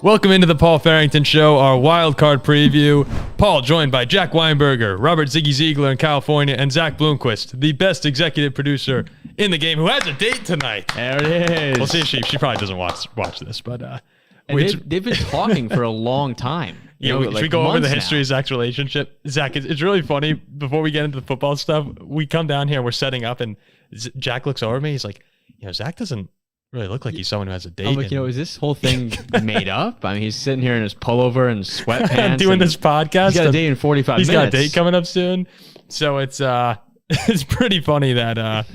Welcome into the Paul Farrington Show, our wild card preview. Paul joined by Jack Weinberger, Robert Ziggy Ziegler in California, and Zach Bloomquist, the best executive producer in the game, who has a date tonight. There it is. We'll see if she probably doesn't watch this, but they've been talking for a long time. Should we go over the history of Zach's relationship? Zach, it's really funny. Before we get into the football stuff, we come down here and we're setting up, and Jack looks over at me. He's like, Zach doesn't really look like he's someone who has a date. I'm like, is this whole thing made up? I mean, he's sitting here in his pullover and sweatpants. doing this podcast. He's got a date in 45 minutes. He's got a date coming up soon. So it's it's pretty funny that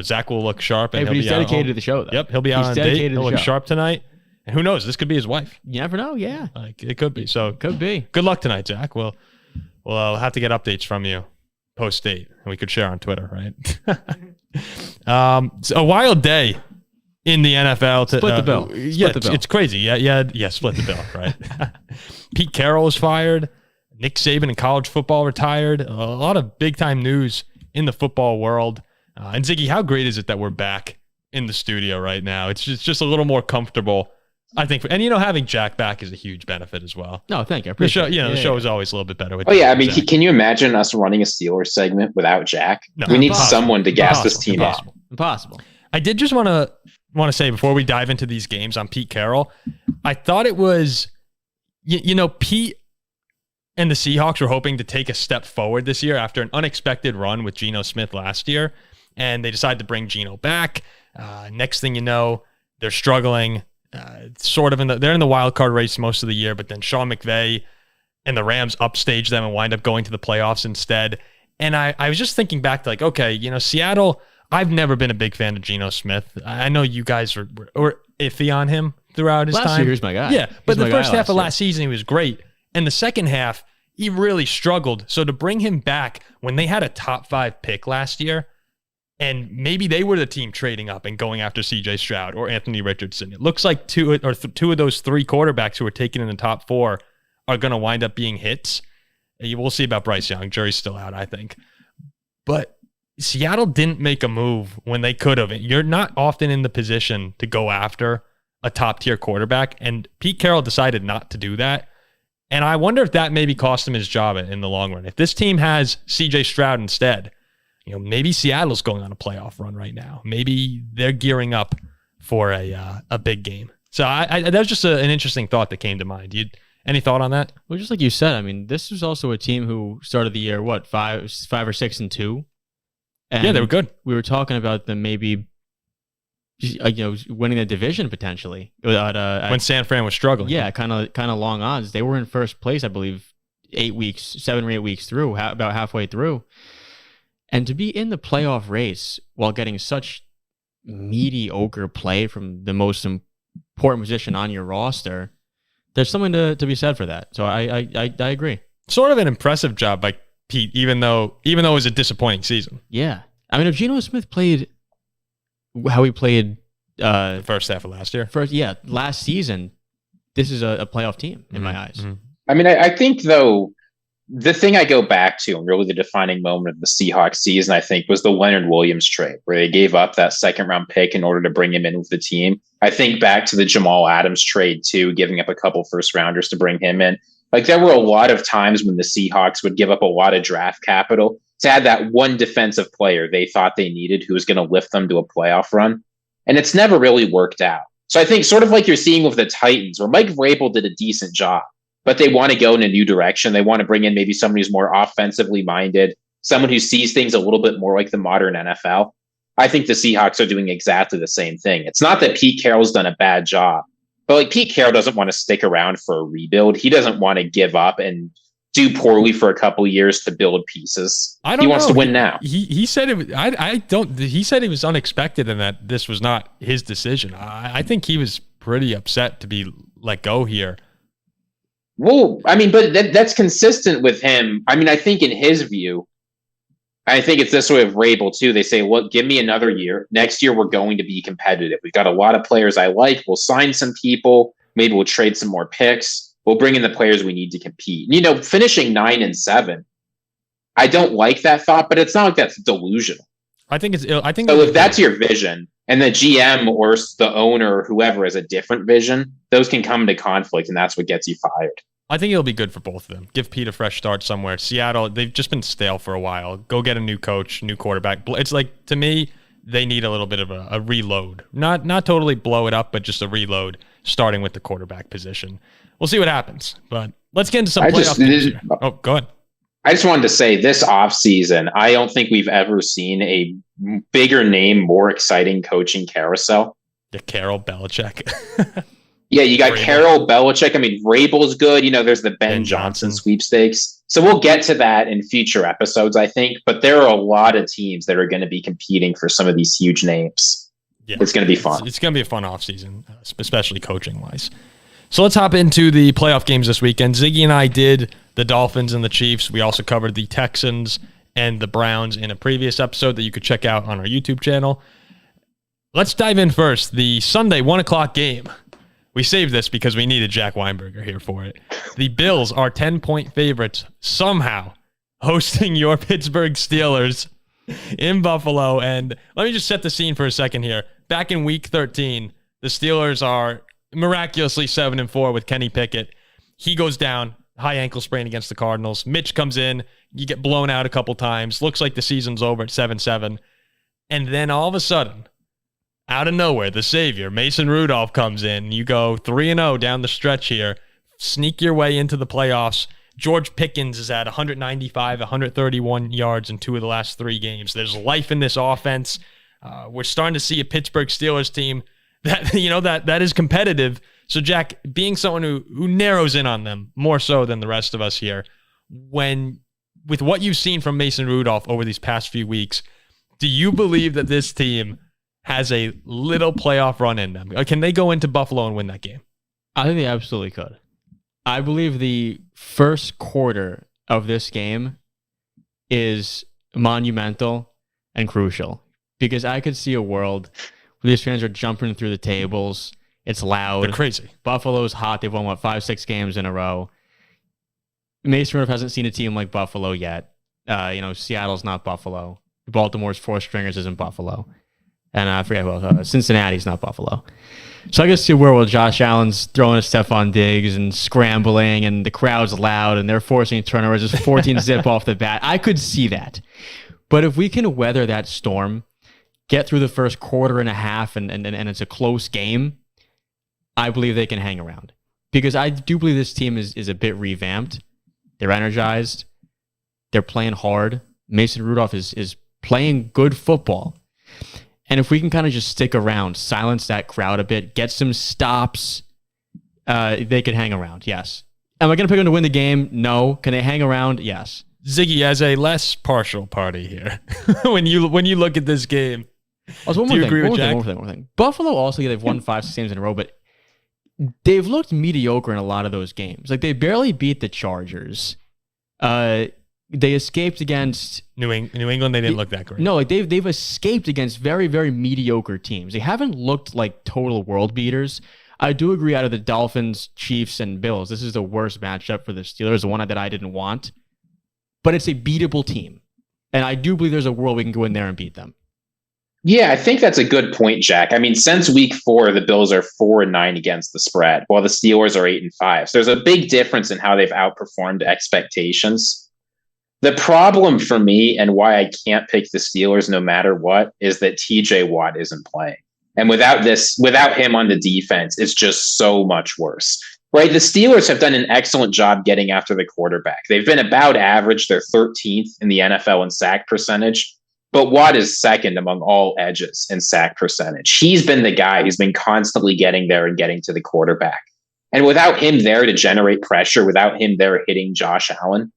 Zach will look sharp. And but he's dedicated to the show, though. Yep, he'll be out on a date. He'll look sharp tonight. And who knows? This could be his wife. You never know, yeah. It could be. So could be. Good luck tonight, Jack. We'll have to get updates from you post-date, and we could share on Twitter, right? So a wild day in the NFL. Split the bill. It's crazy. Yeah, split the bill, right? Pete Carroll is fired. Nick Saban in college football retired. A lot of big-time news in the football world. And Ziggy, how great is it that we're back in the studio right now? It's just a little more comfortable, I think. And, having Jack back is a huge benefit as well. No, thank you. I appreciate it. The show is always a little bit better with Zach. Can you imagine us running a Steelers segment without Jack? No, we need someone to gas this team up. Impossible. I did just want to say, before we dive into these games on Pete Carroll, I thought it was, Pete and the Seahawks were hoping to take a step forward this year after an unexpected run with Geno Smith last year, and they decided to bring Geno back. Next thing you know, they're struggling. They're in the wild card race most of the year, but then Sean McVay and the Rams upstage them and wind up going to the playoffs instead. And I was just thinking back to Seattle. I've never been a big fan of Geno Smith. I know you guys were iffy on him throughout his time. Last year, he was my guy. Yeah, but the first half of last season, he was great. And the second half, he really struggled. So to bring him back when they had a top 5 pick last year, and maybe they were the team trading up and going after C.J. Stroud or Anthony Richardson. It looks like two of those 3 quarterbacks who were taken in the top 4 are going to wind up being hits. We'll see about Bryce Young. Jury's still out, I think. But Seattle didn't make a move when they could have. You're not often in the position to go after a top-tier quarterback, and Pete Carroll decided not to do that. And I wonder if that maybe cost him his job in the long run. If this team has C.J. Stroud instead, maybe Seattle's going on a playoff run right now. Maybe they're gearing up for a big game. So that was just an interesting thought that came to mind. Any thought on that? Well, just like you said, I mean, this was also a team who started the year, 5 or 6-2. And yeah, they were good. We were talking about them maybe, winning the division potentially. When San Fran was struggling. Yeah, kind of long odds. They were in first place, I believe, 7 or 8 weeks through, about halfway through. And to be in the playoff race while getting such mediocre play from the most important position on your roster, there's something to be said for that. So I agree. Sort of an impressive job by Pete, even though it was a disappointing season. Yeah. I mean, if Geno Smith played how he played the first half of last year. Last season, this is a playoff team in my eyes. Mm-hmm. I mean, I think, though, the thing I go back to, and really the defining moment of the Seahawks season, I think, was the Leonard Williams trade, where they gave up that second-round pick in order to bring him in with the team. I think back to the Jamal Adams trade, too, giving up a couple first-rounders to bring him in. There were a lot of times when the Seahawks would give up a lot of draft capital to add that one defensive player they thought they needed who was going to lift them to a playoff run. And it's never really worked out. So I think sort of like you're seeing with the Titans, where Mike Vrabel did a decent job, but they want to go in a new direction. They want to bring in maybe somebody who's more offensively minded, someone who sees things a little bit more like the modern NFL. I think the Seahawks are doing exactly the same thing. It's not that Pete Carroll's done a bad job, but Pete Carroll doesn't want to stick around for a rebuild. He doesn't want to give up and do poorly for a couple years to build pieces. He wants to win now. He said it. He said it was unexpected and that this was not his decision. I think he was pretty upset to be let go here. Well, I mean, but that's consistent with him. I mean, I think in his view, I think it's this way of Vrabel too. They say, look, give me another year. Next year, we're going to be competitive. We've got a lot of players I like. We'll sign some people. Maybe we'll trade some more picks. We'll bring in the players we need to compete. Finishing 9-7, I don't like that thought, but it's not like that's delusional. I think so. If that's your vision, and the GM or the owner or whoever has a different vision, those can come into conflict, and that's what gets you fired. I think it'll be good for both of them. Give Pete a fresh start somewhere. Seattle, they've just been stale for a while. Go get a new coach, new quarterback. It's like, to me, they need a little bit of a reload. Not totally blow it up, but just a reload, starting with the quarterback position. We'll see what happens. But let's get into some playoff games here. Oh, go ahead. I just wanted to say this offseason, I don't think we've ever seen a bigger name, more exciting coaching carousel. The Carroll, Belichick. Yeah, you got Carroll, Belichick. I mean, Vrabel's good. There's the Ben Johnson sweepstakes. So we'll get to that in future episodes, I think. But there are a lot of teams that are going to be competing for some of these huge names. Yeah, it's going to be fun. It's going to be a fun offseason, especially coaching-wise. So let's hop into the playoff games this weekend. Ziggy and I did the Dolphins and the Chiefs. We also covered the Texans and the Browns in a previous episode that you could check out on our YouTube channel. Let's dive in first. The Sunday 1 o'clock game. We saved this because we needed Jack Weinberger here for it. The Bills are 10-point favorites somehow hosting your Pittsburgh Steelers in Buffalo. And let me just set the scene for a second here. Back in week 13, the Steelers are miraculously 7-4 with Kenny Pickett. He goes down, high ankle sprain against the Cardinals. Mitch comes in. You get blown out a couple times. Looks like the season's over at 7-7. And then all of a sudden, out of nowhere, the savior, Mason Rudolph, comes in. You go 3-0 down the stretch here. Sneak your way into the playoffs. George Pickens is at 195, 131 yards in 2 of the last 3 games. There's life in this offense. We're starting to see a Pittsburgh Steelers team that is competitive. So, Jack, being someone who narrows in on them more so than the rest of us here, with what you've seen from Mason Rudolph over these past few weeks, do you believe that this team has a little playoff run in them? Can they go into Buffalo and win that game? I think they absolutely could. I believe the first quarter of this game is monumental and crucial because I could see a world where these fans are jumping through the tables. It's loud. They're crazy. Buffalo's hot. They've won, 5-6 games in a row. Mason Rudolph hasn't seen a team like Buffalo yet. Seattle's not Buffalo. Baltimore's 4 stringers isn't Buffalo. And I forget who else. Cincinnati's not Buffalo. So I can see a world where Josh Allen's throwing a Stephon Diggs and scrambling and the crowd's loud and they're forcing turnovers. Just 14 zip off the bat. I could see that. But if we can weather that storm, get through the first quarter and a half and it's a close game, I believe they can hang around. Because I do believe this team is a bit revamped. They're energized. They're playing hard. Mason Rudolph is playing good football. And if we can kind of just stick around, silence that crowd a bit, get some stops, they could hang around, yes. Am I going to pick them to win the game? No. Can they hang around? Yes. Ziggy, as a less partial party here, when you look at this game, one more thing. Buffalo also, they've won 5-6 games in a row, but they've looked mediocre in a lot of those games. Like, they barely beat the Chargers. They escaped against New England. They didn't look that great. No, like they've escaped against very, very mediocre teams. They haven't looked like total world beaters. I do agree. Out of the Dolphins, Chiefs, and Bills, this is the worst matchup for the Steelers. The one that I didn't want, but it's a beatable team, and I do believe there's a world we can go in there and beat them. Yeah, I think that's a good point, Jack. I mean, since week 4, the Bills are 4-9 against the spread, while the Steelers are 8-5. So there's a big difference in how they've outperformed expectations. The problem for me and why I can't pick the Steelers no matter what is that TJ Watt isn't playing. And without him on the defense, it's just so much worse. Right? The Steelers have done an excellent job getting after the quarterback. They've been about average. They're 13th in the NFL in sack percentage. But Watt is second among all edges in sack percentage. He's been the guy who's been constantly getting there and getting to the quarterback. And without him there to generate pressure, without him there hitting Josh Allen,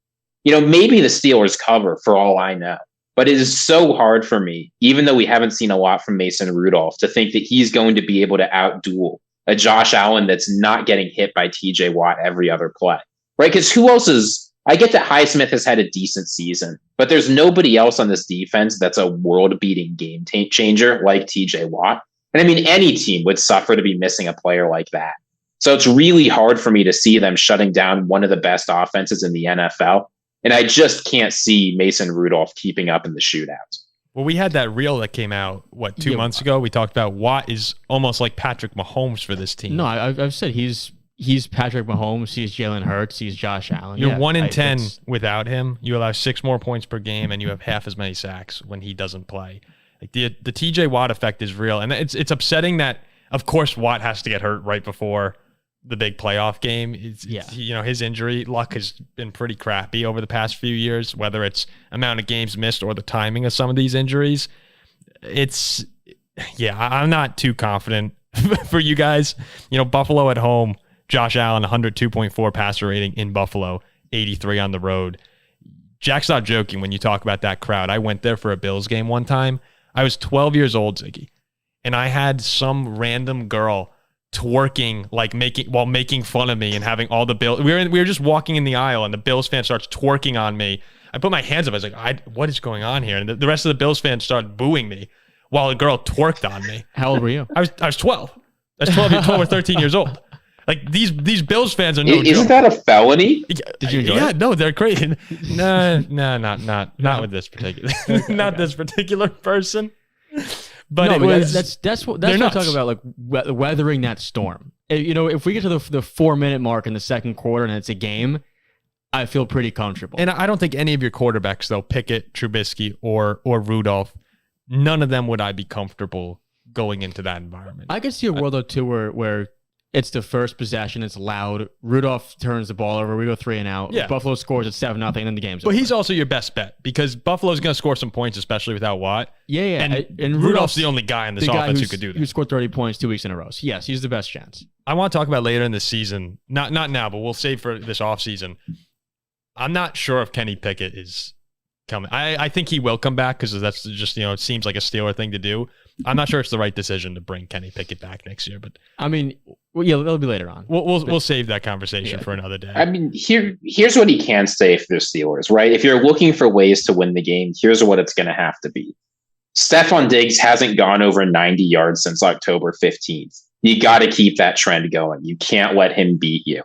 maybe the Steelers cover for all I know. But it is so hard for me, even though we haven't seen a lot from Mason Rudolph, to think that he's going to be able to outduel a Josh Allen that's not getting hit by TJ Watt every other play. Right? Because who else is... I get that Highsmith has had a decent season, but there's nobody else on this defense that's a world-beating game changer like TJ Watt. And I mean, any team would suffer to be missing a player like that. So it's really hard for me to see them shutting down one of the best offenses in the NFL. And I just can't see Mason Rudolph keeping up in the shootout. Well, we had that reel that came out, 2 months ago? We talked about Watt is almost like Patrick Mahomes for this team. No, I've said he's Patrick Mahomes, he's Jalen Hurts, he's Josh Allen. You're 1 in 10 without him. You allow 6 more points per game, and you have half as many sacks when he doesn't play. Like the TJ Watt effect is real, and it's upsetting that, of course, Watt has to get hurt right before the big playoff game. His injury luck has been pretty crappy over the past few years, whether it's amount of games missed or the timing of some of these injuries. I'm not too confident for you guys. Buffalo at home, Josh Allen, 102.4 passer rating in Buffalo, 83 on the road. Jack's not joking when you talk about that crowd. I went there for a Bills game one time. I was 12 years old, Ziggy, and I had some random girl twerking, while making fun of me and having all the Bills. We were just walking in the aisle, and the Bills fan starts twerking on me. I put my hands up. I was like, what is going on here? And the rest of the Bills fans started booing me while a girl twerked on me. How old were you? I was 12. I was 12 or 13 years old. Like these Bills fans are no joke. Isn't that a felony? Did you enjoy it? Yeah, no, they're great. No, not with this particular, not this particular person. But that's what I'm talking about, like weathering that storm. If we get to the 4-minute mark in the second quarter and it's a game, I feel pretty comfortable. And I don't think any of your quarterbacks, though, Pickett, Trubisky, or Rudolph, none of them would I be comfortable going into that environment. I could see a world, though, too, where it's the first possession, it's loud. Rudolph turns the ball over, we go 3 and out. Yeah. Buffalo scores at 7-0, and then the game's over. But he's also your best bet because Buffalo's going to score some points, especially without Watt. Yeah. And Rudolph's the only guy in this offense who could do that. Who scored 30 points 2 weeks in a row. So yes, he's the best chance. I want to talk about later in the season, not now, but we'll save for this offseason. I'm not sure if Kenny Pickett is coming. I think he will come back because that's just, it seems like a Steeler thing to do. I'm not sure it's the right decision to bring Kenny Pickett back next year, but I mean, it'll be later on. We'll save that conversation for another day. I mean, here's what he can say for the Steelers, right? If you're looking for ways to win the game, here's what it's going to have to be. Stephon Diggs hasn't gone over 90 yards since October 15th. You got to keep that trend going. You can't let him beat you.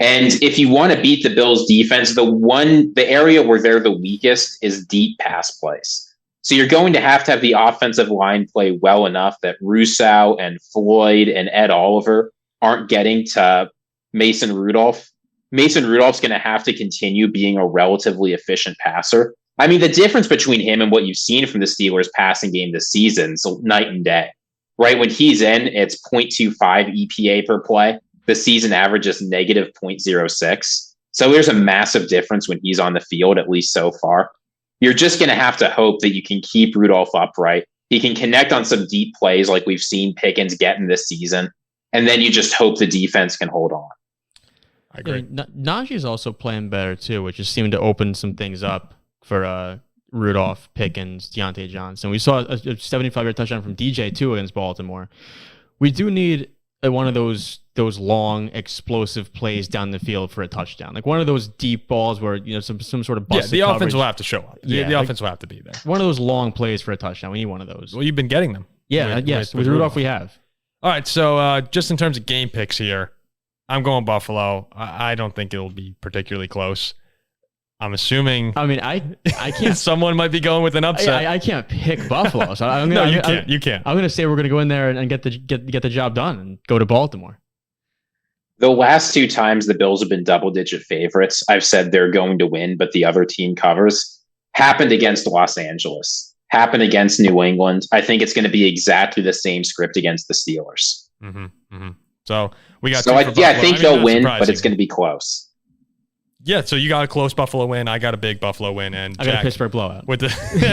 And if you want to beat the Bills defense, the area where they're the weakest is deep pass plays. So you're going to have the offensive line play well enough that Rousseau and Floyd and Ed Oliver aren't getting to Mason Rudolph. Mason Rudolph's going to have to continue being a relatively efficient passer. I mean, the difference between him and what you've seen from the Steelers passing game this season is night and day, right? When he's in, it's 0.25 EPA per play. The season average is negative 0.06. So there's a massive difference when he's on the field, at least so far. You're just going to have to hope that you can keep Rudolph upright. He can connect on some deep plays like we've seen Pickens get in this season. And then you just hope the defense can hold on. I agree. Najee's also playing better too, which is seeming to open some things up for Rudolph, Pickens, Deontay Johnson. We saw a 75-yard touchdown from DJ too against Baltimore. We do need one of those long explosive plays down the field for a touchdown, like one of those deep balls where some sort of busted the coverage. Offense will have to show up. The offense will have to be there. One of those long plays for a touchdown. We need one of those. Well, you've been getting them. Yeah, with Rudolph we have. All right, so just in terms of game picks here, I'm going Buffalo. I don't think it'll be particularly close. I'm assuming. I mean, I can't. Someone might be going with an upset. I can't pick Buffalo. So you can't. I'm going to say we're going to go in there and get the job done and go to Baltimore. The last 2 times the Bills have been double-digit favorites, I've said they're going to win, but the other team covers. Happened against Los Angeles. Happened against New England. I think it's going to be exactly the same script against the Steelers. Mm-hmm, mm-hmm. So we got. I think they'll win, but it's going to be close. Yeah, so you got a close Buffalo win. I got a big Buffalo win, and I got a Pittsburgh blowout with the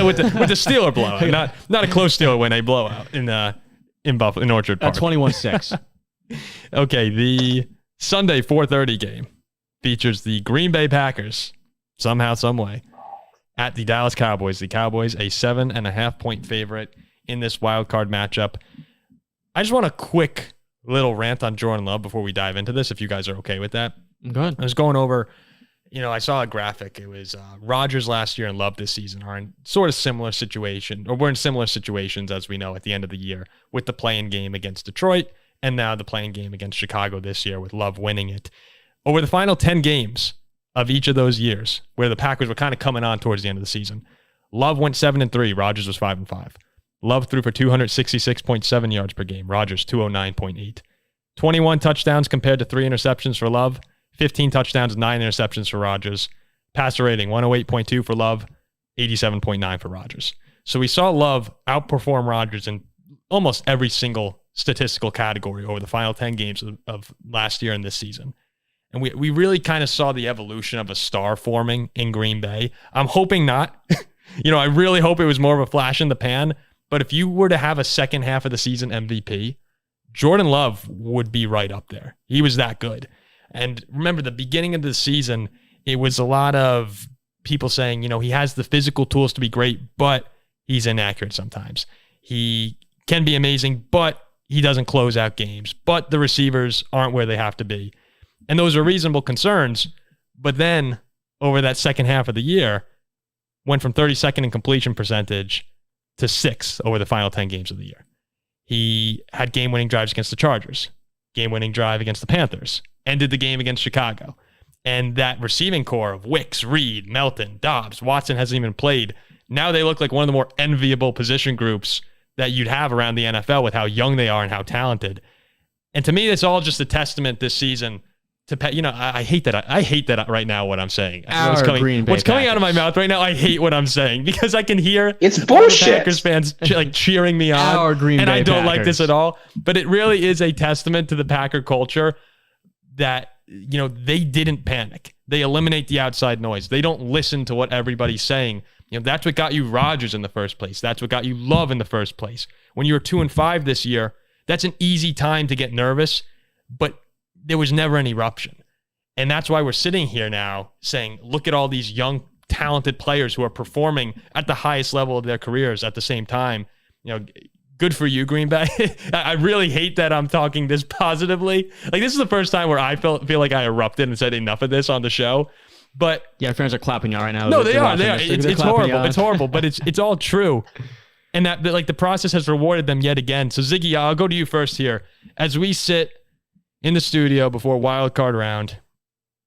with the Steeler blowout. Not a close Steeler win, a blowout in Buffalo in Orchard Park. 21-6. Okay, the Sunday 4:30 game features the Green Bay Packers somehow, some way at the Dallas Cowboys. The Cowboys a 7.5-point favorite in this wild card matchup. I just want a quick little rant on Jordan Love before we dive into this, if you guys are okay with that. Go ahead. I was going over. I saw a graphic. It was Rodgers last year and Love this season are in sort of similar situation, or we're in similar situations as we know at the end of the year with the play-in game against Detroit and now the play-in game against Chicago this year with Love winning it. Over the final 10 games of each of those years where the Packers were kind of coming on towards the end of the season, Love went 7-3. Rodgers was 5-5. Love threw for 266.7 yards per game. Rodgers 209.8. 21 touchdowns compared to 3 interceptions for Love. 15 touchdowns, 9 interceptions for Rodgers. Passer rating 108.2 for Love, 87.9 for Rodgers. So we saw Love outperform Rodgers in almost every single statistical category over the final 10 games of last year and this season. And we really kind of saw the evolution of a star forming in Green Bay. I'm hoping not. I really hope it was more of a flash in the pan. But if you were to have a second half of the season MVP, Jordan Love would be right up there. He was that good. And remember, the beginning of the season, it was a lot of people saying, he has the physical tools to be great, but he's inaccurate sometimes. He can be amazing, but he doesn't close out games. But the receivers aren't where they have to be. And those are reasonable concerns. But then, over that second half of the year, went from 32nd in completion percentage to 6th over the final 10 games of the year. He had game-winning drives against the Chargers, game-winning drive against the Panthers, ended the game against Chicago. And that receiving core of Wicks, Reed, Melton, Dobbs, Watson hasn't even played. Now they look like one of the more enviable position groups that you'd have around the NFL with how young they are and how talented. And to me, it's all just a testament this season to I hate that. I hate that right now. What I'm saying, what's coming out of my mouth right now. I hate what I'm saying because I can hear it's bullshit. Packers fans cheering me on, and I don't like this at all. But it really is a testament to the Packer culture that they didn't panic. They eliminate the outside noise. They don't listen to what everybody's saying. That's what got you Rodgers in the first place. That's what got you Love in the first place. When you were 2-5 this year, that's an easy time to get nervous, but there was never an eruption. And that's why we're sitting here now saying, look at all these young, talented players who are performing at the highest level of their careers at the same time. Good for you, Green Bay. I really hate that I'm talking this positively. This is the first time where I feel like I erupted and said enough of this on the show. But yeah, fans are clapping you right now. No, they are. It's horrible. It's horrible, but it's all true. And that the process has rewarded them yet again. So Ziggy, I'll go to you first here. As we sit in the studio before wild card round,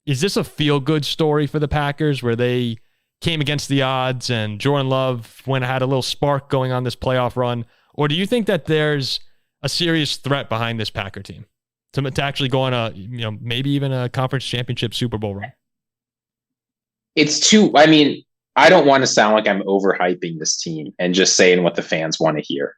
is this a feel-good story for the Packers where they came against the odds and Jordan Love had a little spark going on this playoff run? Or do you think that there's a serious threat behind this Packer team to actually go on a, maybe even a conference championship Super Bowl run? I don't want to sound like I'm overhyping this team and just saying what the fans want to hear.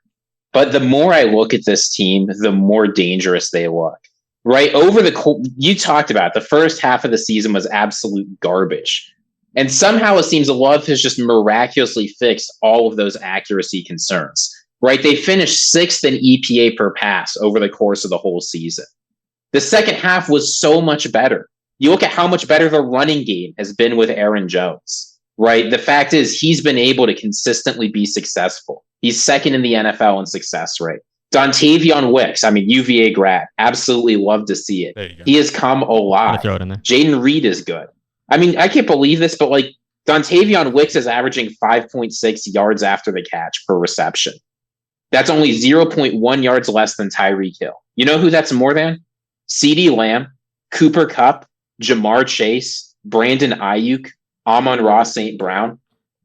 But the more I look at this team, the more dangerous they look. Right? You talked about the first half of the season was absolute garbage. And somehow it seems Love has just miraculously fixed all of those accuracy concerns. Right? They finished 6th in EPA per pass over the course of the whole season. The second half was so much better. You look at how much better the running game has been with Aaron Jones, right? The fact is he's been able to consistently be successful. He's 2nd in the NFL in success rate. Dontavion Wicks, UVA grad, absolutely love to see it. He has come alive. Throw it in there. Jaden Reed is good. I can't believe this, but Dontavion Wicks is averaging 5.6 yards after the catch per reception. That's only 0.1 yards less than Tyreek Hill. You know who that's more than? CeeDee Lamb, Cooper Kupp, Jamar Chase, Brandon Ayuk, Amon-Ra St. Brown.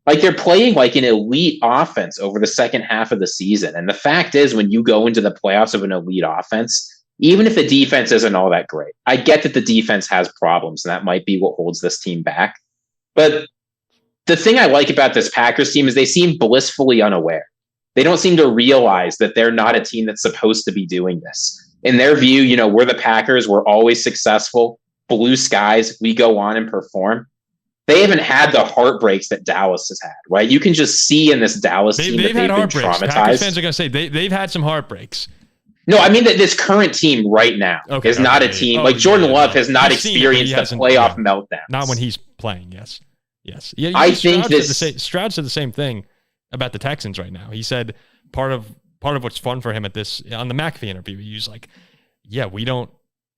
They're playing an elite offense over the second half of the season. And the fact is, when you go into the playoffs of an elite offense, even if the defense isn't all that great, I get that the defense has problems, and that might be what holds this team back. But the thing I like about this Packers team is they seem blissfully unaware. They don't seem to realize that they're not a team that's supposed to be doing this. In their view, we're the Packers. We're always successful. Blue skies. We go on and perform. They haven't had the heartbreaks that Dallas has had, right? You can just see in this Dallas team that they've been traumatized. Packers fans are going to say they've had some heartbreaks. No, that this current team right now is not a team. Jordan Love has not experienced the playoff meltdown. Not when he's playing, yes. Yeah, I think Stroud said the same thing about the Texans right now. He said part of what's fun for him on the McAfee interview, he was like, yeah, we don't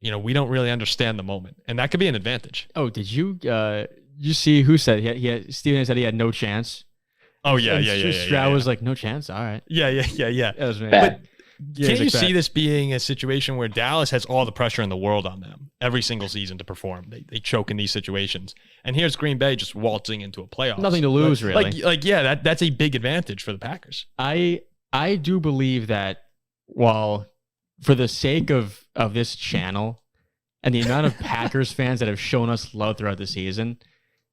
really understand the moment. And that could be an advantage. Oh, did you see who said Steven said he had no chance? Oh, yeah. Stroud was like, no chance? All right. Yeah. That was me. But Can't you see this being a situation where Dallas has all the pressure in the world on them every single season to perform? They choke in these situations. And here's Green Bay just waltzing into a playoff. Nothing to lose, really. That's a big advantage for the Packers. I do believe that while for the sake of this channel and the amount of Packers fans that have shown us love throughout the season,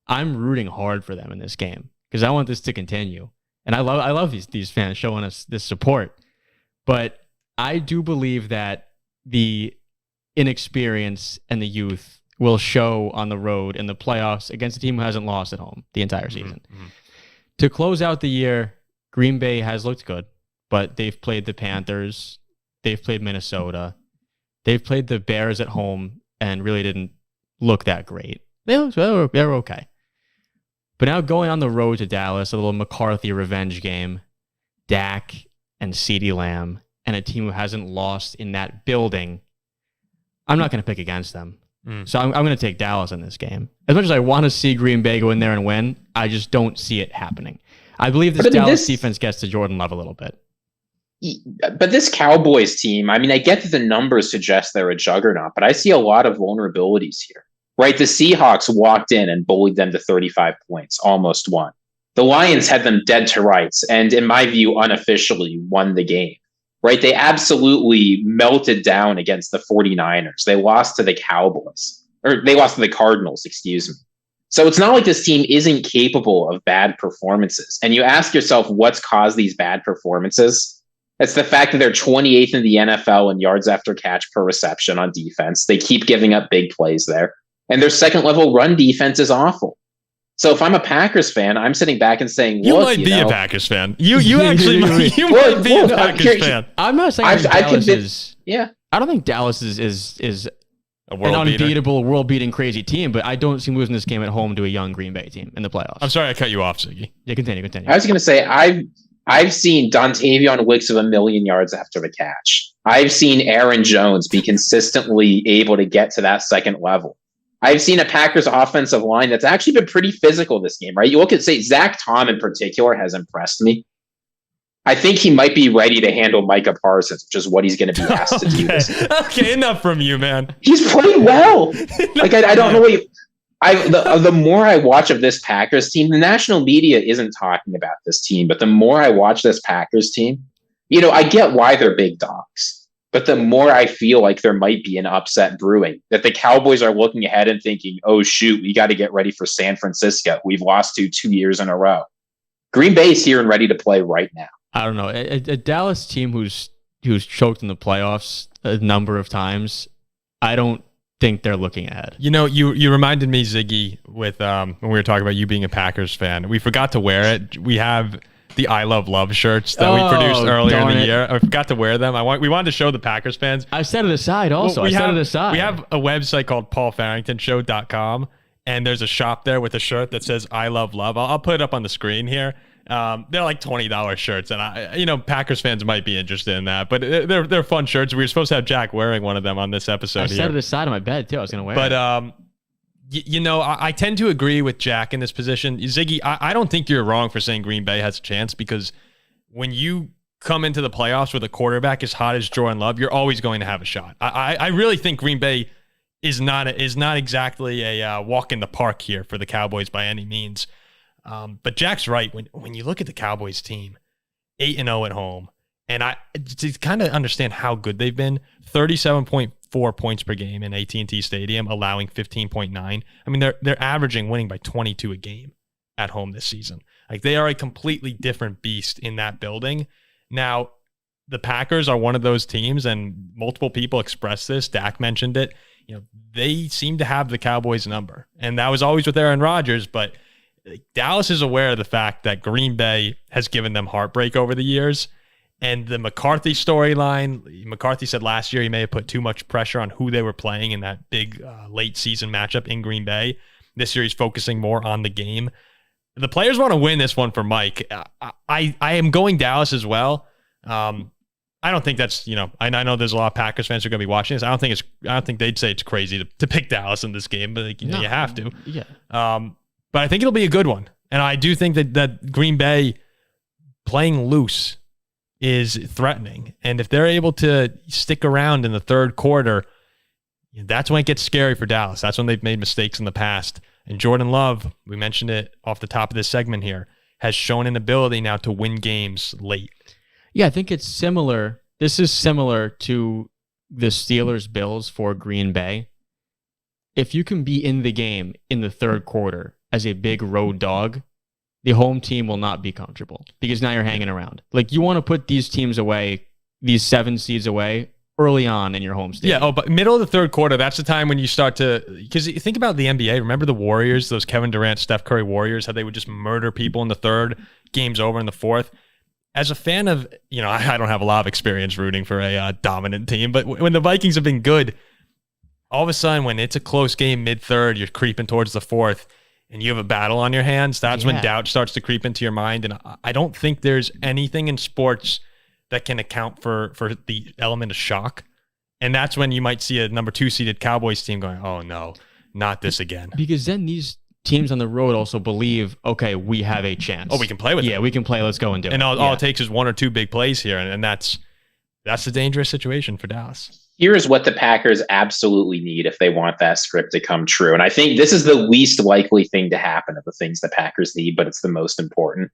I'm rooting hard for them in this game because I want this to continue. And I love these fans showing us this support. But I do believe that the inexperience and the youth will show on the road in the playoffs against a team who hasn't lost at home the entire season. Mm-hmm. To close out the year, Green Bay has looked good, but they've played the Panthers, they've played Minnesota, they've played the Bears at home and really didn't look that great. They were okay. But now going on the road to Dallas, a little McCarthy revenge game, Dak and CeeDee Lamb, and a team who hasn't lost in that building, I'm not going to pick against them. So I'm going to take Dallas in this game. As much as I want to see Green Bay go in there and win, I just don't see it happening. I believe this Dallas defense gets to Jordan Love a little bit. But this Cowboys team, I mean, I get that the numbers suggest they're a juggernaut, but I see a lot of vulnerabilities here. Right, the Seahawks walked in and bullied them to 35 points, almost won. The Lions had them dead to rights, and in my view, unofficially won the game. Right, they absolutely melted down against the 49ers. They lost to the Cowboys, or they lost to the Cardinals, excuse me. So it's not like this team isn't capable of bad performances. And you ask yourself, what's caused these bad performances? It's the fact that they're 28th in the NFL in yards after catch per reception on defense. They keep giving up big plays there. And their second-level run defense is awful. So if I'm a Packers fan, I'm sitting back and saying, "You might be a Packers fan. You actually might be a Packers fan." I'm not saying Dallas is. Yeah, I don't think Dallas is an unbeatable, world-beating, crazy team. But I don't see them losing this game at home to a young Green Bay team in the playoffs. I'm sorry I cut you off, Ziggy. Yeah, continue. I was going to say I've seen Dontavion Wicks of 1,000,000 yards after the catch. I've seen Aaron Jones be consistently able to get to that second level. I've seen a Packers offensive line that's actually been pretty physical this game, right? You look at, say, Zach Tom in particular has impressed me. I think he might be ready to handle Micah Parsons, which is what he's going to be asked to do this game. Okay, enough from you, man. He's played well. I don't know what you... the more I watch of this Packers team, the national media isn't talking about this team, but the more I watch this Packers team, I get why they're big dogs. But the more I feel like there might be an upset brewing, that the Cowboys are looking ahead and thinking, oh, shoot, we got to get ready for San Francisco. We've lost to 2 years in a row. Green Bay's here and ready to play right now. I don't know. A Dallas team who's choked in the playoffs a number of times, I don't think they're looking ahead. You reminded me, Ziggy, with when we were talking about you being a Packers fan. We forgot to wear it. We have the I Love Love shirts that we produced earlier in the year. I forgot to wear them. We wanted to show the Packers fans. I set it aside also. We have a website called paulfarringtonshow.com, and there's a shop there with a shirt that says I Love Love. I'll put it up on the screen here. They're like $20 shirts, and Packers fans might be interested in that, but they're fun shirts. We were supposed to have Jack wearing one of them on this episode. I set it aside on my bed too. I was going to wear it. But I tend to agree with Jack in this position. Ziggy, I don't think you're wrong for saying Green Bay has a chance, because when you come into the playoffs with a quarterback as hot as Jordan Love, you're always going to have a shot. I really think Green Bay is not exactly a walk in the park here for the Cowboys by any means. But Jack's right. When you look at the Cowboys team, 8-0 at home, and to kind of understand how good they've been, 37.4 points per game in AT&T Stadium, allowing 15.9. I mean, they're averaging winning by 22 a game at home this season. Like, they are a completely different beast in that building. Now, the Packers are one of those teams, and multiple people expressed this. Dak mentioned it. They seem to have the Cowboys number, and that was always with Aaron Rodgers, but Dallas is aware of the fact that Green Bay has given them heartbreak over the years. And the McCarthy storyline, McCarthy said last year he may have put too much pressure on who they were playing in that big late season matchup in Green Bay. This year he's focusing more on the game. The players want to win this one for Mike. I am going Dallas as well. I don't think that's, I know there's a lot of Packers fans who are going to be watching this. I don't think they'd say it's crazy to pick Dallas in this game, but you have to. Yeah. But I think it'll be a good one. And I do think that Green Bay playing loose is threatening. And if they're able to stick around in the third quarter, that's when it gets scary for Dallas. That's when they've made mistakes in the past. And Jordan Love, we mentioned it off the top of this segment here, has shown an ability now to win games late. Yeah, I think it's similar. This is similar to the Steelers-Bills for Green Bay. If you can be in the game in the third quarter as a big road dog, the home team will not be comfortable because now you're hanging around. Like, you want to put these teams away, these 7 seeds away, early on in your home stadium. Yeah, but middle of the third quarter, that's the time when you start to, because you think about the NBA, remember the Warriors, those Kevin Durant, Steph Curry Warriors, how they would just murder people in the third, game's over in the fourth. As a fan of, I don't have a lot of experience rooting for a dominant team, but when the Vikings have been good, all of a sudden when it's a close game mid-third, you're creeping towards the fourth, and you have a battle on your hands, that's when doubt starts to creep into your mind. And I don't think there's anything in sports that can account for the element of shock. And that's when you might see a number 2 seeded Cowboys team going, oh no, not this again. Because then these teams on the road also believe, okay, we have a chance. Oh, we can play with it. Yeah, we can play. Let's go and do it. And all it takes is 1 or 2 big plays here. And that's a dangerous situation for Dallas. Here's what the Packers absolutely need if they want that script to come true. And I think this is the least likely thing to happen of the things the Packers need, but it's the most important.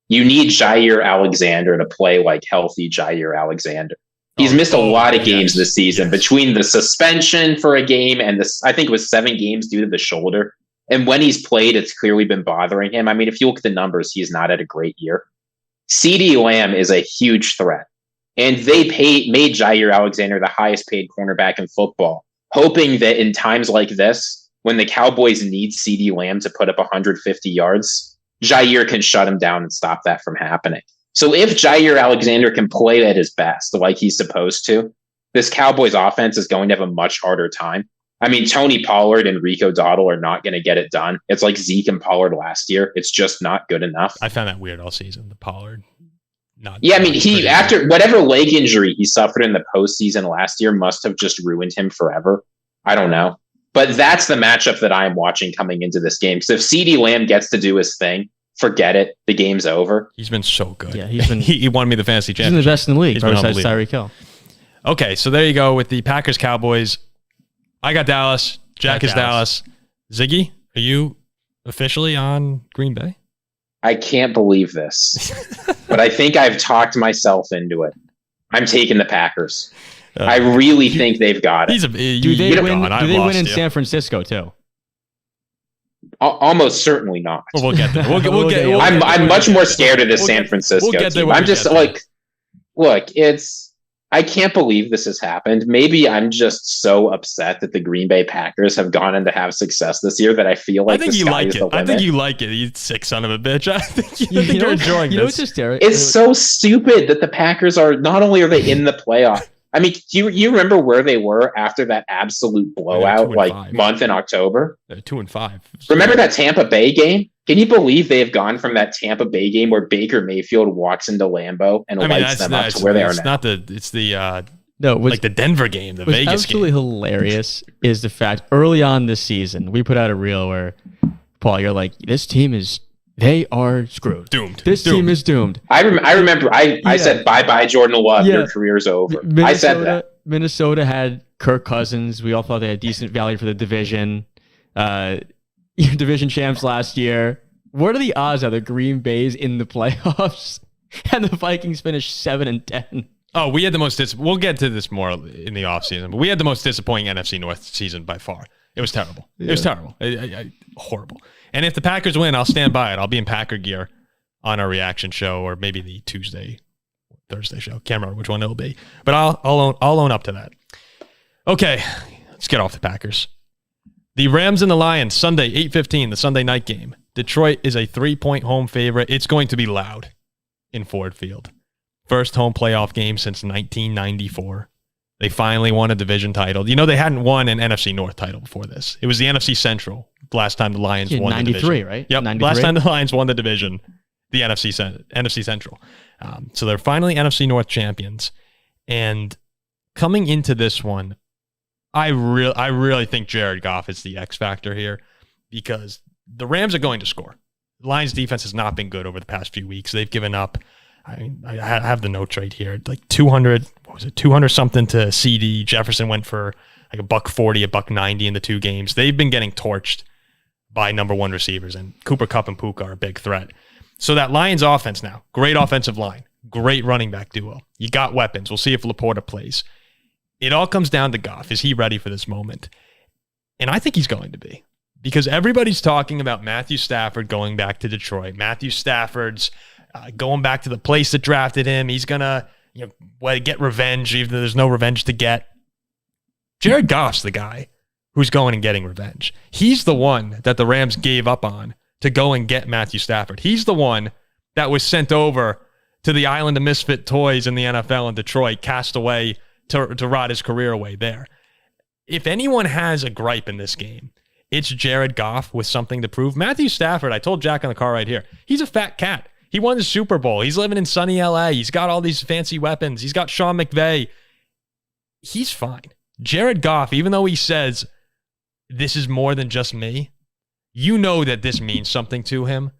You need Jair Alexander to play like healthy Jair Alexander. He's missed a lot of games this season between the suspension for a game and this, I think it was 7 games due to the shoulder. And when he's played, it's clearly been bothering him. I mean, if you look at the numbers, he's not had a great year. CeeDee Lamb is a huge threat. And they made Jair Alexander the highest paid cornerback in football, hoping that in times like this, when the Cowboys need CeeDee Lamb to put up 150 yards, Jair can shut him down and stop that from happening. So if Jair Alexander can play at his best, like he's supposed to, this Cowboys offense is going to have a much harder time. I mean, Tony Pollard and Rico Dowdle are not going to get it done. It's like Zeke and Pollard last year. It's just not good enough. I found that weird all season, the Pollard. I mean, after whatever leg injury he suffered in the postseason last year must have just ruined him forever. I don't know. But that's the matchup that I'm watching coming into this game. Because if CeeDee Lamb gets to do his thing, forget it. The game's over. He's been so good. Yeah, he's been. he won me the fantasy championship. He's the best in the league. He's besides Tyreek Hill. Okay, so there you go with the Packers-Cowboys. I got Dallas. Jack is Dallas. Ziggy, are you officially on Green Bay? I can't believe this, but I think I've talked myself into it. I'm taking the Packers. I really think they've got it. Do they win in San Francisco too? Almost certainly not. Well, we'll get there. I'm much more scared of this San Francisco team. I'm just like, look, I can't believe this has happened. Maybe I'm just so upset that the Green Bay Packers have gone on to have success this year that I feel like the sky is the limit. I think you like it. You sick son of a bitch. I think you're enjoying this. It's so stupid that the Packers are, not only are they in the playoff, I mean, do you remember where they were after that absolute blowout month in October? They're 2-5. Remember that Tampa Bay game? Can you believe they have gone from that Tampa Bay game where Baker Mayfield walks into Lambeau and lights them up to where they are now? It's the Denver game, the Vegas game. What's absolutely hilarious is the fact early on this season, we put out a reel where, Paul, you're like, this team they are screwed. Doomed. This team is doomed. I remember I said, bye-bye, Jordan Love. Your career's over. I said that. Minnesota had Kirk Cousins. We all thought they had decent value for the division. Division champs last year. What are the odds of the Green Bay's in the playoffs and the Vikings finish 7-10? Oh, we had the most. We'll get to this more in the offseason, but we had the most disappointing NFC North season by far. It was terrible. Yeah. It was terrible. Horrible. And if the Packers win, I'll stand by it. I'll be in Packer gear on our reaction show, or maybe the Thursday show. Can't remember which one it'll be, but I'll own up to that. Okay, let's get off the Packers. The Rams and the Lions, Sunday, 8:15, the Sunday night game. Detroit is a 3-point home favorite. It's going to be loud in Ford Field. First home playoff game since 1994. They finally won a division title. You know, they hadn't won an NFC North title before this. It was the NFC Central last time the Lions won the division. 93, right? Yep, 93? last time the Lions won the division, the NFC Central. So they're finally NFC North champions. And coming into this one, I really think Jared Goff is the X factor here, because the Rams are going to score. The Lions defense has not been good over the past few weeks. They've given up I have the notes right here. Like 200, what was it? 200 something to CD. Jefferson went for like $140, $190 in the 2 games. They've been getting torched by number 1 receivers, and Cooper Kupp and Puka are a big threat. So that Lions offense now, great offensive line, great running back duo. You got weapons. We'll see if Laporta plays. It all comes down to Goff. Is he ready for this moment? And I think he's going to be, because everybody's talking about Matthew Stafford going back to Detroit. Matthew Stafford's going back to the place that drafted him. He's going to get revenge, even though there's no revenge to get. Jared Goff's the guy who's going and getting revenge. He's the one that the Rams gave up on to go and get Matthew Stafford. He's the one that was sent over to the island of misfit toys in the NFL in Detroit, cast away to rot his career away there. If anyone has a gripe in this game, it's Jared Goff with something to prove. Matthew Stafford, I told Jack on the car right here, he's a fat cat. He won the Super Bowl. He's living in sunny LA. He's got all these fancy weapons. He's got Sean McVay. He's fine. Jared Goff, even though he says, this is more than just me, you know that this means something to him,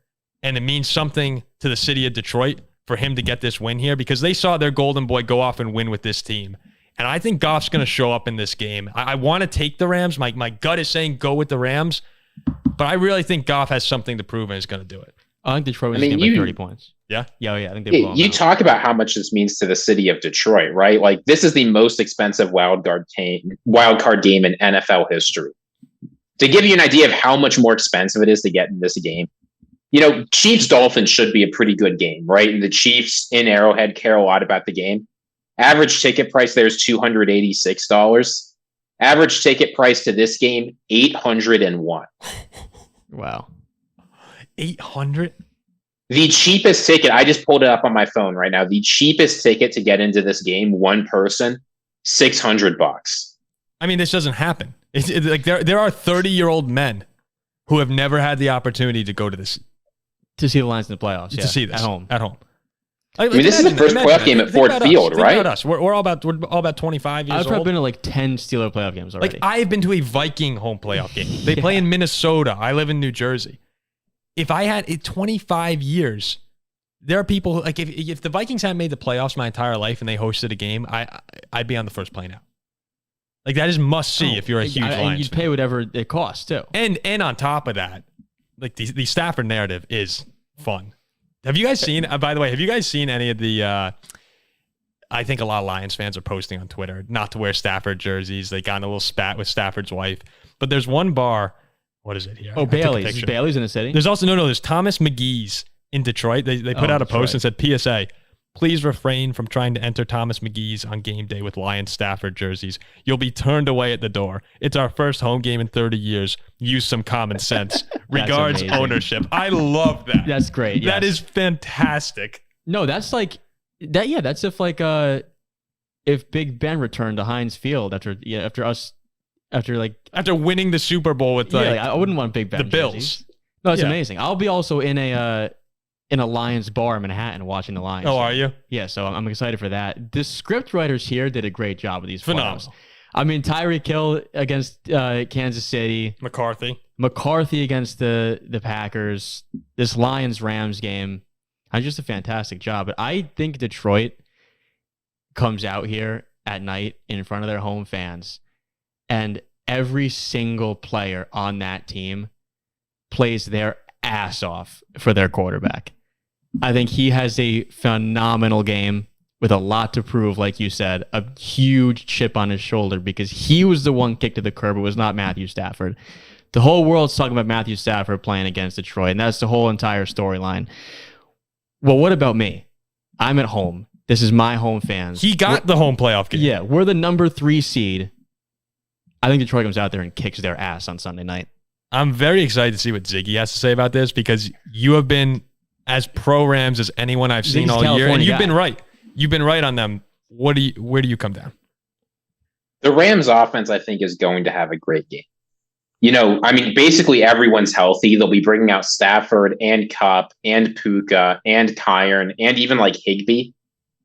and it means something to the city of Detroit for him to get this win here, because they saw their golden boy go off and win with this team. And I think Goff's going to show up in this game. I want to take the Rams. My gut is saying go with the Rams, but I really think Goff has something to prove and is going to do it. I think Detroit was going to 30 points. Yeah? Yeah, I think they blow them You out. talk about how much this means to the city of Detroit, right? Like, this is the most expensive wild card game in NFL history. To give you an idea of how much more expensive it is to get in this game, Chiefs-Dolphins should be a pretty good game, right? And the Chiefs in Arrowhead care a lot about the game. Average ticket price there is $286. Average ticket price to this game, $801. Wow. 800? The cheapest ticket, I just pulled it up on my phone right now. The cheapest ticket to get into this game, one person, $600. I mean, this doesn't happen. It's like there are 30-year-old men who have never had the opportunity to go to this. To see the Lions in the playoffs. To see this. At home. This is the first playoff game at Ford Field, right? Think about us. We're all about 25 years old. I've probably been to like 10 Steeler playoff games already. Like, I've been to a Viking home playoff game. They play in Minnesota. I live in New Jersey. If I had 25 years, there are people who, like, if the Vikings hadn't made the playoffs my entire life and they hosted a game, I'd be on the first plane out. Like, that is must see if you're a huge Lions and you'd fan. pay whatever it costs too. And on top of that, like, the Stafford narrative is fun. Have you guys seen, by the way, have you guys seen any of the, I think a lot of Lions fans are posting on Twitter not to wear Stafford jerseys. They got in a little spat with Stafford's wife. But there's one bar, what is it here? Oh, Bailey's. Is Bailey's in the city? There's also, there's Thomas McGee's in Detroit. They put out a post and said, PSA, please refrain from trying to enter Thomas McGee's on game day with Lions Stafford jerseys. You'll be turned away at the door. It's our first home game in 30 years. Use some common sense. Regards, amazing. Ownership. I love that. That's great. That is fantastic. No, that's like that. Yeah, that's if Big Ben returned to Heinz Field after winning the Super Bowl with I wouldn't want Big Ben. The Bills. Jerseys. No, it's amazing. I'll be also in a Lions bar in Manhattan watching the Lions. Oh, are you? Yeah, so I'm excited for that. The script writers here did a great job with these Phenomenal. playoffs. I mean, Tyreek Hill against Kansas City. McCarthy against the Packers. This Lions-Rams game. Just a fantastic job. But I think Detroit comes out here at night in front of their home fans, and every single player on that team plays their ass off for their quarterback. I think he has a phenomenal game with a lot to prove, like you said, a huge chip on his shoulder because he was the one kicked to the curb. It was not Matthew Stafford. The whole world's talking about Matthew Stafford playing against Detroit, and that's the whole entire storyline. Well, what about me? I'm at home. This is my home fans. He got the home playoff game. Yeah, we're the number 3 seed. I think Detroit comes out there and kicks their ass on Sunday night. I'm very excited to see what Ziggy has to say about this because you have been as pro-Rams as anyone I've seen all year, and you've been right. You've been right on them. Where do you come down? The Rams offense, I think, is going to have a great game. Basically everyone's healthy. They'll be bringing out Stafford and Kupp and Puka and Kyron and even like Higbee.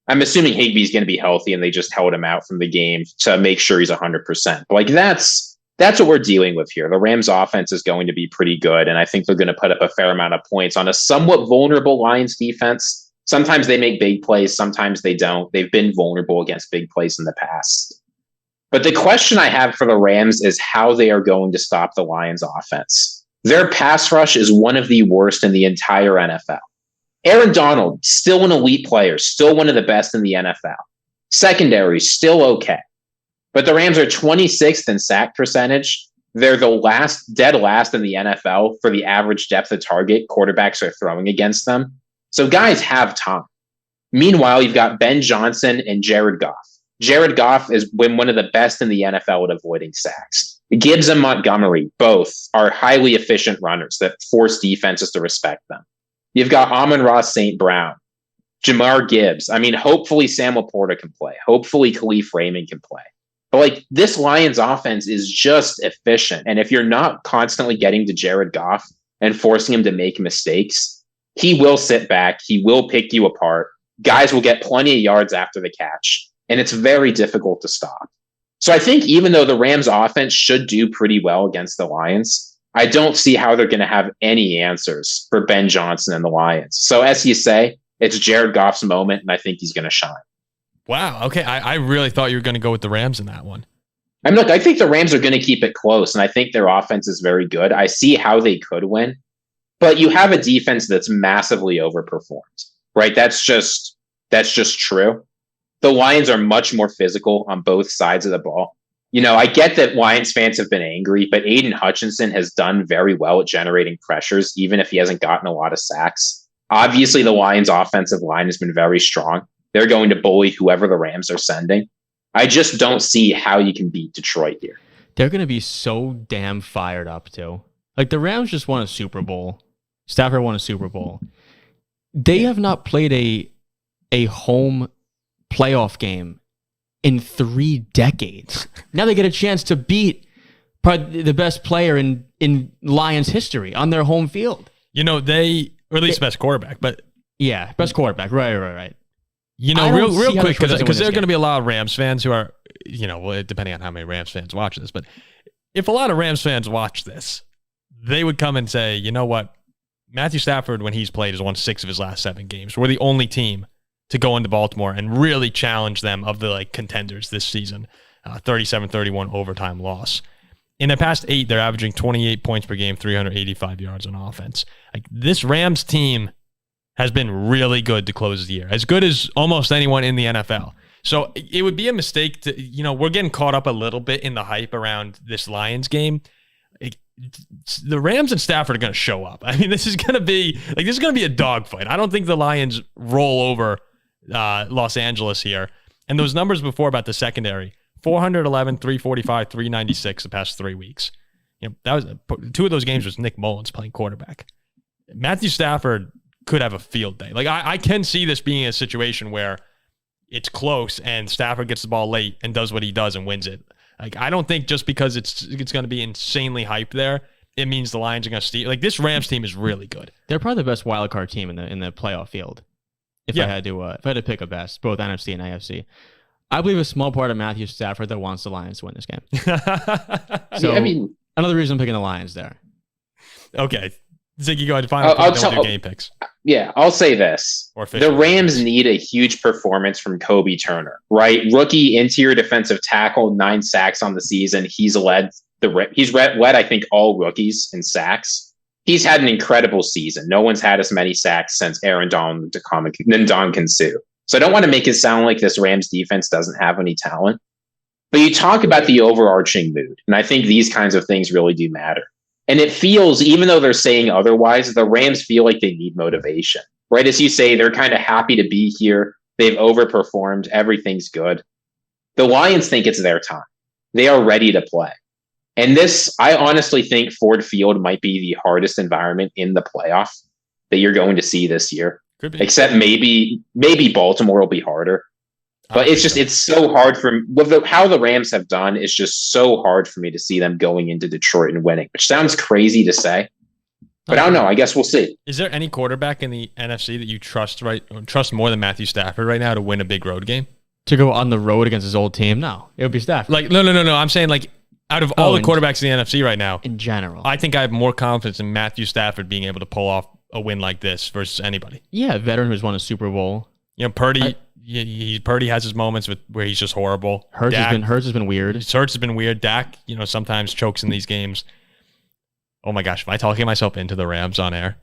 I'm assuming Higbee's going to be healthy and they just held him out from the game to make sure he's 100%. Like that's what we're dealing with here. The Rams offense is going to be pretty good. And I think they're going to put up a fair amount of points on a somewhat vulnerable Lions defense. Sometimes they make big plays, sometimes they don't. They've been vulnerable against big plays in the past. But the question I have for the Rams is how they are going to stop the Lions offense. Their pass rush is one of the worst in the entire NFL. Aaron Donald, still an elite player, still one of the best in the NFL. Secondary, still okay. But the Rams are 26th in sack percentage. They're the dead last in the NFL for the average depth of target quarterbacks are throwing against them. So guys have time. Meanwhile, you've got Ben Johnson and Jared Goff. Jared Goff has been one of the best in the NFL at avoiding sacks. Gibbs and Montgomery both are highly efficient runners that force defenses to respect them. You've got Amon-Ra St. Brown, Jamar Gibbs. I mean, hopefully Sam Laporta can play. Hopefully Khalif Raymond can play. But like this Lions offense is just efficient. And if you're not constantly getting to Jared Goff and forcing him to make mistakes, he will sit back. He will pick you apart. Guys will get plenty of yards after the catch. And it's very difficult to stop. So I think even though the Rams offense should do pretty well against the Lions, I don't see how they're going to have any answers for Ben Johnson and the Lions. So as you say, it's Jared Goff's moment, and I think he's going to shine. Wow. Okay. I really thought you were going to go with the Rams in that one. I think the Rams are going to keep it close, and I think their offense is very good. I see how they could win, but you have a defense that's massively overperformed, right? That's just true. The Lions are much more physical on both sides of the ball. You know, I get that Lions fans have been angry, but Aiden Hutchinson has done very well at generating pressures, even if he hasn't gotten a lot of sacks. Obviously, the Lions' offensive line has been very strong. They're going to bully whoever the Rams are sending. I just don't see how you can beat Detroit here. They're going to be so damn fired up, too. Like, the Rams just won a Super Bowl. Stafford won a Super Bowl. They have not played a home playoff game in 3 decades. Now they get a chance to beat probably the best player in Lions history on their home field. You know, or at least best quarterback, but yeah, best quarterback. Right. You know, real quick, because there are going to be a lot of Rams fans who are, you know, depending on how many Rams fans watch this, but if a lot of Rams fans watch this, they would come and say, you know what? Matthew Stafford, when he's played, has won 6 of his last 7 games. We're the only team to go into Baltimore and really challenge them of the contenders this season. 37-31 overtime loss. In the past 8, they're averaging 28 points per game, 385 yards on offense. Like, this Rams team has been really good to close the year, as good as almost anyone in the NFL. So it would be a mistake to, you know, we're getting caught up a little bit in the hype around this Lions game. The Rams and Stafford are going to show up. I mean, this is going to be a dogfight. I don't think the Lions roll over Los Angeles here. And those numbers before about the secondary, 411, 345, 396 the past 3 weeks. You know, that was 2 of those games was Nick Mullins playing quarterback. Matthew Stafford could have a field day. Like, I can see this being a situation where it's close and Stafford gets the ball late and does what he does and wins it. Like, I don't think just because it's going to be insanely hyped there, it means the Lions are going to steal. Like, this Rams team is really good. They're probably the best wild card team in the playoff field. If I had to pick a best, both NFC and AFC, I believe a small part of Matthew Stafford that wants the Lions to win this game. So, I mean, another reason I'm picking the Lions there. Okay, Ziggy, go ahead. Final game picks. Yeah, I'll say this: the Rams need a huge performance from Kobe Turner, right? Rookie interior defensive tackle, 9 sacks on the season. He's led I think all rookies in sacks. He's had an incredible season. No one's had as many sacks since Aaron Donald than Ndamukong Suh. So I don't want to make it sound like this Rams defense doesn't have any talent. But you talk about the overarching mood, and I think these kinds of things really do matter. And it feels, even though they're saying otherwise, the Rams feel like they need motivation, right? As you say, they're kind of happy to be here. They've overperformed. Everything's good. The Lions think it's their time. They are ready to play. And this, I honestly think Ford Field might be the hardest environment in the playoff that you're going to see this year. Could be. Except maybe Baltimore will be harder. But it's so hard how the Rams have done. It's just so hard for me to see them going into Detroit and winning, which sounds crazy to say. But I don't know. I guess we'll see. Is there any quarterback in the NFC that you trust more than Matthew Stafford right now to win a big road game? To go on the road against his old team? No, it would be Stafford. Like, no. I'm saying, like, out of all the quarterbacks in the NFC right now, in general, I think I have more confidence in Matthew Stafford being able to pull off a win like this versus anybody. Yeah, a veteran who's won a Super Bowl. Purdy, Purdy has his moments where he's just horrible. Hurts has been weird. Hurts has been weird. Dak, sometimes chokes in these games. Oh my gosh, am I talking myself into the Rams on air?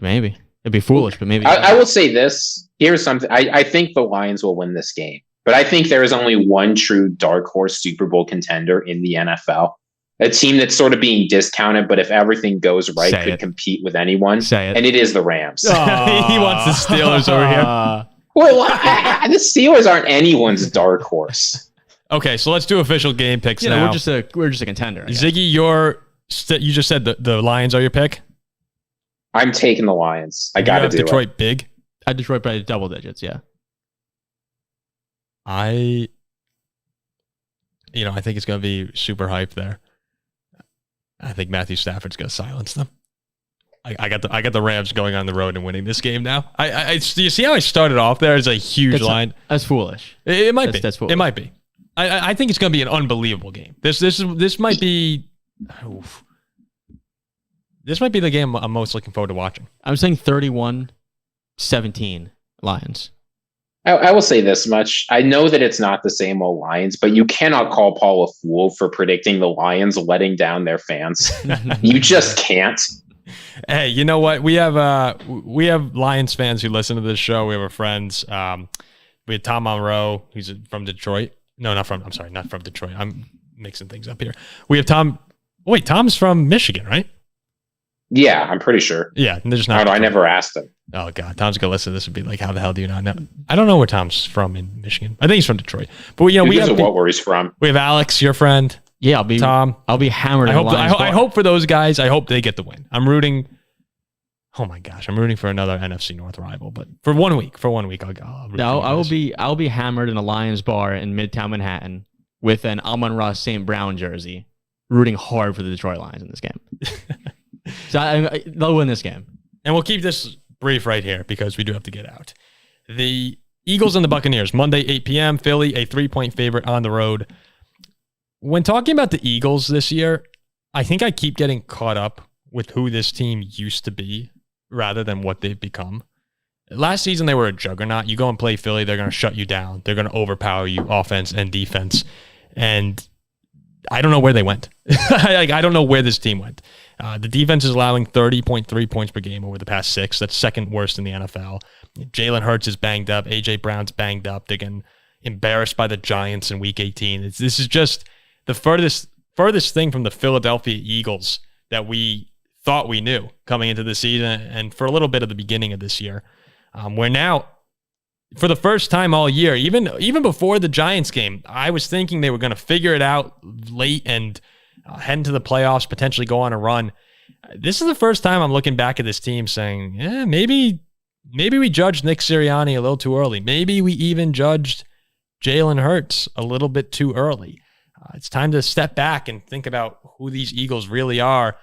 Maybe. It'd be foolish, but maybe. I will say this. Here's something. I think the Lions will win this game, but I think there is only one true dark horse Super Bowl contender in the NFL. A team that's sort of being discounted, but if everything goes right, could compete with anyone. And it is the Rams. He wants the Steelers over here. Wait, the Steelers aren't anyone's dark horse. Okay, so let's do official game picks now. We're just a contender. Ziggy, you just said the Lions are your pick? I'm taking the Lions. I got to do Detroit it. big? Detroit by double digits, yeah. I think it's going to be super hype there. I think Matthew Stafford's going to silence them. I got the Rams going on the road and winning this game now. Do you see how I started off there as a huge line? That's foolish. It might be. That's foolish. It might be. I think it's going to be an unbelievable game. This might be. Oof. This might be the game I'm most looking forward to watching. I'm saying 31-17 Lions. I will say this much. I know that it's not the same old Lions, but you cannot call Paul a fool for predicting the Lions letting down their fans. You just can't. Hey, you know what? We have Lions fans who listen to this show. We have our friends. We have Tom Monroe, who's from Detroit. No, not from Detroit. I'm mixing things up here. We have Tom. Wait, Tom's from Michigan, right? Yeah, I'm pretty sure. Yeah, there's not. I don't know. I never asked him. Oh God, Tom's gonna listen to this and be like, "How the hell do you not know?" I don't know where Tom's from in Michigan. I think he's from Detroit. But we have what where he's from. We have Alex, your friend. Yeah, I'll be hammered. I hope for those guys. I hope they get the win. I'm rooting. Oh my gosh, I'm rooting for another NFC North rival, but for 1 week, I'll be hammered in a Lions bar in Midtown Manhattan with an Amon-Ra St. Brown jersey, rooting hard for the Detroit Lions in this game. So they'll win this game. And we'll keep this brief right here because we do have to get out. The Eagles and the Buccaneers, Monday, 8 p.m. Philly, a 3-point favorite on the road. When talking about the Eagles this year, I think I keep getting caught up with who this team used to be rather than what they've become. Last season, they were a juggernaut. You go and play Philly, they're going to shut you down. They're going to overpower you offense and defense. And I don't know where they went. I don't know where this team went. The defense is allowing 30.3 points per game over the past 6. That's second worst in the NFL. Jalen Hurts is banged up. A.J. Brown's banged up. They're getting embarrassed by the Giants in Week 18. This is just the furthest thing from the Philadelphia Eagles that we thought we knew coming into the season and for a little bit of the beginning of this year. Where now, for the first time all year, even before the Giants game, I was thinking they were going to figure it out late and head into the playoffs, potentially go on a run. This is the first time I'm looking back at this team saying, maybe we judged Nick Sirianni a little too early. Maybe we even judged Jalen Hurts a little bit too early. It's time to step back and think about who these Eagles really are.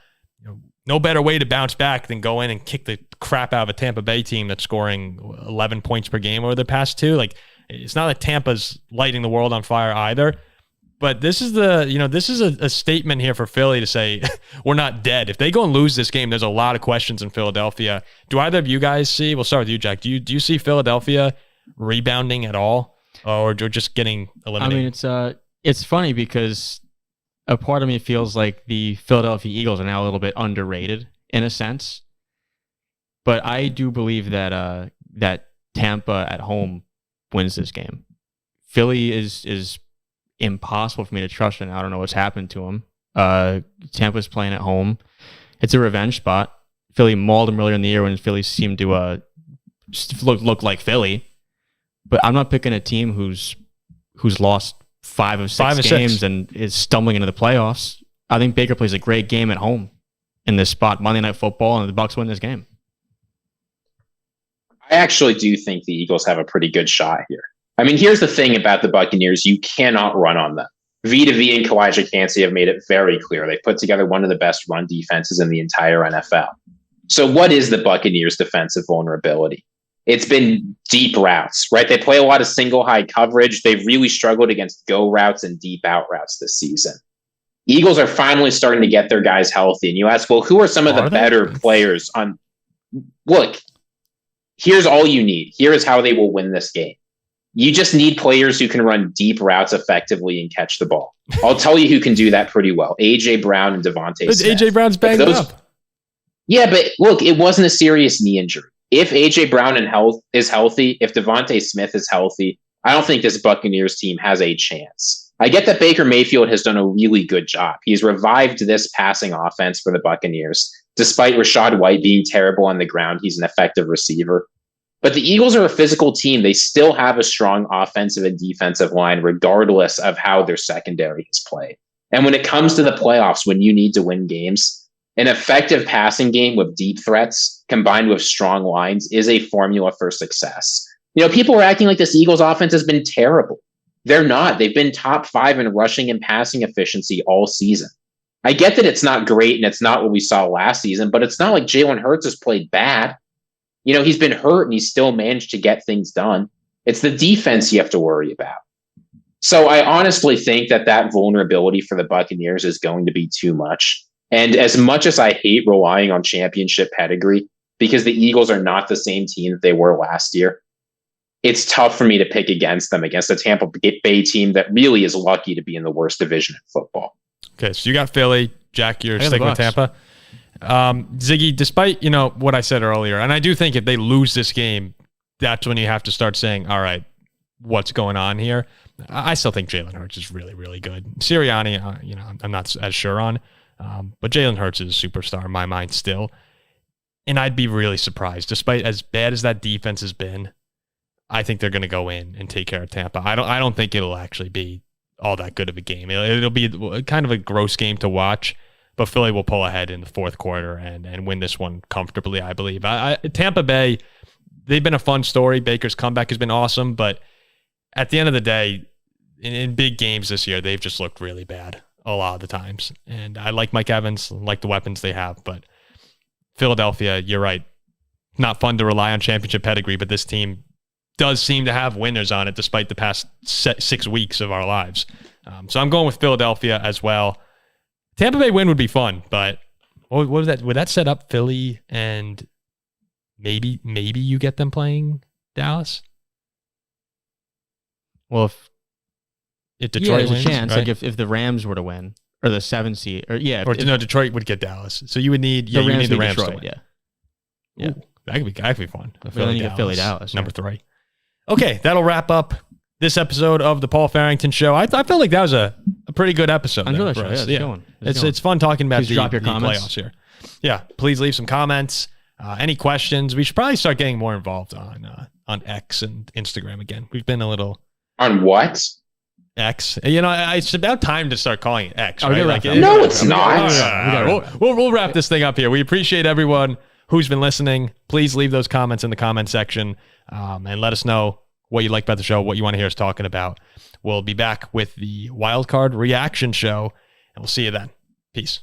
No better way to bounce back than go in and kick the crap out of a Tampa Bay team that's scoring 11 points per game over the past 2. It's not like Tampa's lighting the world on fire either. But this is a statement here for Philly to say we're not dead. If they go and lose this game, there's a lot of questions in Philadelphia. Do either of you guys see? We'll start with you, Jack. Do you see Philadelphia rebounding at all, or just getting eliminated? I mean, it's funny because a part of me feels like the Philadelphia Eagles are now a little bit underrated in a sense, but I do believe that that Tampa at home wins this game. Philly is impossible for me to trust, and I don't know what's happened to him. Tampa's playing at home. It's a revenge spot. Philly mauled him earlier in the year when Philly seemed to look like Philly. But I'm not picking a team who's lost 5 of 6 games and is stumbling into the playoffs. I think Baker plays a great game at home in this spot, Monday Night Football, and the Bucs win this game. I actually do think the Eagles have a pretty good shot here. I mean, here's the thing about the Buccaneers. You cannot run on them. Vita Vea and Kawaja Kancey have made it very clear. They've put together one of the best run defenses in the entire NFL. So what is the Buccaneers' defensive vulnerability? It's been deep routes, right? They play a lot of single high coverage. They've really struggled against go routes and deep out routes this season. Eagles are finally starting to get their guys healthy. And you ask, well, who are some of the better players on... look, here's all you need. Here is how they will win this game. You just need players who can run deep routes effectively and catch the ball. I'll tell you who can do that pretty well. A.J. Brown and Devontae Smith. A.J. Brown's banged up. Yeah, but look, it wasn't a serious knee injury. If A.J. Brown is healthy, if Devontae Smith is healthy, I don't think this Buccaneers team has a chance. I get that Baker Mayfield has done a really good job. He's revived this passing offense for the Buccaneers. Despite Rachaad White being terrible on the ground, he's an effective receiver. But the Eagles are a physical team. They still have a strong offensive and defensive line, regardless of how their secondary has played. And when it comes to the playoffs, when you need to win games, an effective passing game with deep threats combined with strong lines is a formula for success. You know, people are acting like this Eagles offense has been terrible. They're not. They've been top 5 in rushing and passing efficiency all season. I get that it's not great and it's not what we saw last season, but it's not like Jalen Hurts has played bad. You know, he's been hurt and he's still managed to get things done. It's the defense you have to worry about. So I honestly think that vulnerability for the Buccaneers is going to be too much. And as much as I hate relying on championship pedigree, because the Eagles are not the same team that they were last year, it's tough for me to pick against them, against a Tampa Bay team that really is lucky to be in the worst division in football. Okay, so you got Philly. Jack, you're sticking with Tampa. Ziggy, despite, you know, what I said earlier, and I do think if they lose this game, that's when you have to start saying, all right, what's going on here? I still think Jalen Hurts is really, really good. Sirianni, you know, I'm not as sure on, but Jalen Hurts is a superstar in my mind still. And I'd be really surprised, despite as bad as that defense has been, I think they're going to go in and take care of Tampa. I don't think it'll actually be all that good of a game. It'll be kind of a gross game to watch, but Philly will pull ahead in the fourth quarter and win this one comfortably, I believe. Tampa Bay, they've been a fun story. Baker's comeback has been awesome, but at the end of the day, in big games this year, they've just looked really bad a lot of the times. And I like Mike Evans, like the weapons they have, but Philadelphia, you're right. Not fun to rely on championship pedigree, but this team does seem to have winners on it despite the past 6 weeks of our lives. So I'm going with Philadelphia as well. Tampa Bay win would be fun, but what was that? Would that set up Philly and maybe you get them playing Dallas? Well, if Detroit there's wins, a chance. right? Like if the Rams were to win, or the 7th seed, or Detroit would get Dallas. So you would need the Rams to win. Yeah. Ooh, that could be fun. Philly Dallas number 3. Okay, that'll wrap up this episode of the Paul Farrington Show. I felt like that was a pretty good episode. I enjoyed that show. It's fun talking about the comments. playoffs here. Yeah, please leave some comments. Any questions? We should probably start getting more involved on X and Instagram again. We've been a little on what? X. You know, it's about time to start calling it X. Right? No, it's not. We'll wrap this thing up here. We appreciate everyone who's been listening. Please leave those comments in the comment section and let us know what you like about the show, what you want to hear us talking about. We'll be back with the Wildcard Reaction Show, and we'll see you then. Peace.